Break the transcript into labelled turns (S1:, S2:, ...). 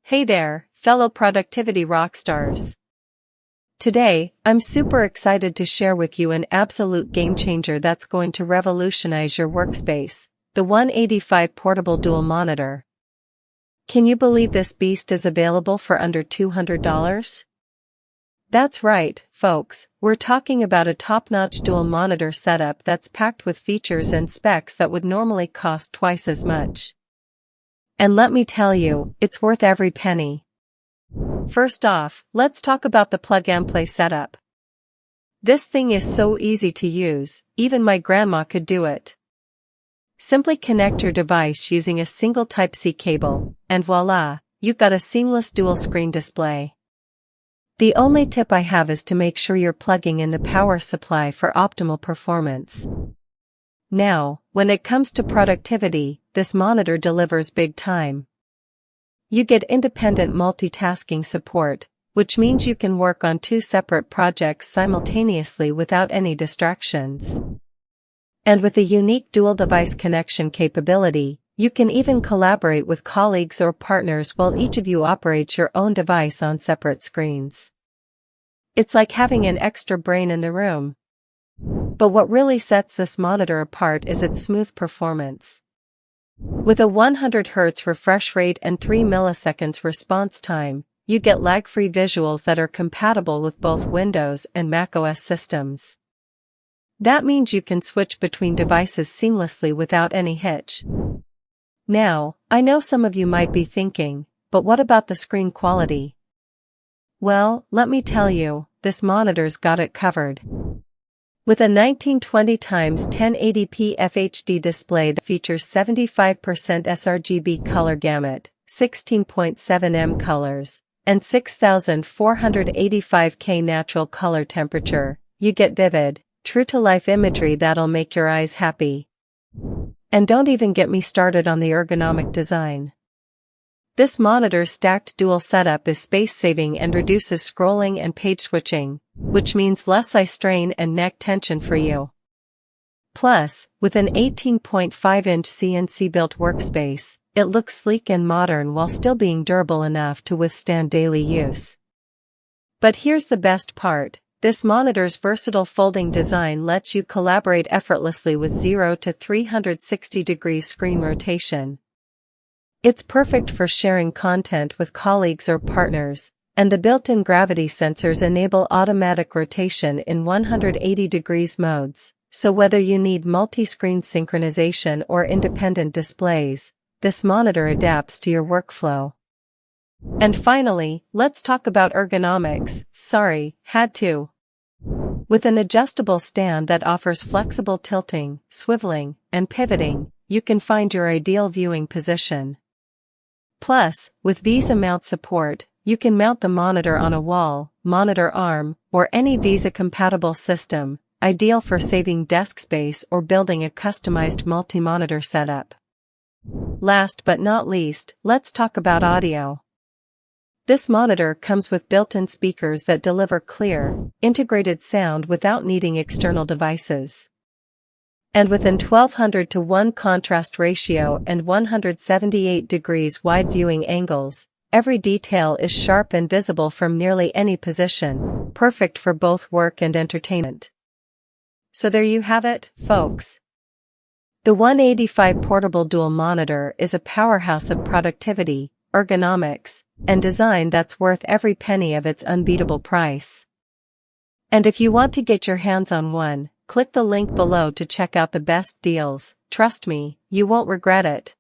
S1: Hey there, fellow productivity rockstars. Today, I'm super excited to share with you an absolute game changer that's going to revolutionize your workspace, the 185 portable dual monitor. Can you believe this beast is available for under $200? That's right, folks, we're talking about a top-notch dual monitor setup that's packed with features and specs that would normally cost twice as much. And let me tell you, it's worth every penny. First off, let's talk about the plug-and-play setup. This thing is so easy to use, even my grandma could do it. Simply connect your device using a single Type-C cable, and voila, you've got a seamless dual-screen display. The only tip I have is to make sure you're plugging in the power supply for optimal performance. Now, when it comes to productivity, this monitor delivers big time. You get independent multitasking support, which means you can work on two separate projects simultaneously without any distractions. And with a unique dual-device connection capability, you can even collaborate with colleagues or partners while each of you operates your own device on separate screens. It's like having an extra brain in the room. But what really sets this monitor apart is its smooth performance. With a 100 Hz refresh rate and 3 milliseconds response time, you get lag-free visuals that are compatible with both Windows and macOS systems. That means you can switch between devices seamlessly without any hitch. Now, I know some of you might be thinking, but what about the screen quality? Well, let me tell you, this monitor's got it covered. With a 1920x1080p FHD display that features 75% sRGB color gamut, 16.7M colors, and 6485K natural color temperature, you get vivid, true-to-life imagery that'll make your eyes happy. And don't even get me started on the ergonomic design. This monitor's stacked dual setup is space-saving and reduces scrolling and page switching, which means less eye strain and neck tension for you. Plus, with an 18.5-inch CNC-built workspace, it looks sleek and modern while still being durable enough to withstand daily use. But here's the best part, this monitor's versatile folding design lets you collaborate effortlessly with 0 to 360-degree screen rotation. It's perfect for sharing content with colleagues or partners, and the built-in gravity sensors enable automatic rotation in 180 degrees modes, so whether you need multi-screen synchronization or independent displays, this monitor adapts to your workflow. And finally, let's talk about ergonomics. Sorry, had to. With an adjustable stand that offers flexible tilting, swiveling, and pivoting, you can find your ideal viewing position. Plus, with VESA mount support, you can mount the monitor on a wall, monitor arm, or any VESA-compatible system, ideal for saving desk space or building a customized multi-monitor setup. Last but not least, let's talk about audio. This monitor comes with built-in speakers that deliver clear, integrated sound without needing external devices. And with an 1200:1 contrast ratio and 178 degrees wide viewing angles, every detail is sharp and visible from nearly any position, perfect for both work and entertainment. So there you have it, folks. The 185 portable dual monitor is a powerhouse of productivity, ergonomics, and design that's worth every penny of its unbeatable price. And if you want to get your hands on one, click the link below to check out the best deals. Trust me, you won't regret it.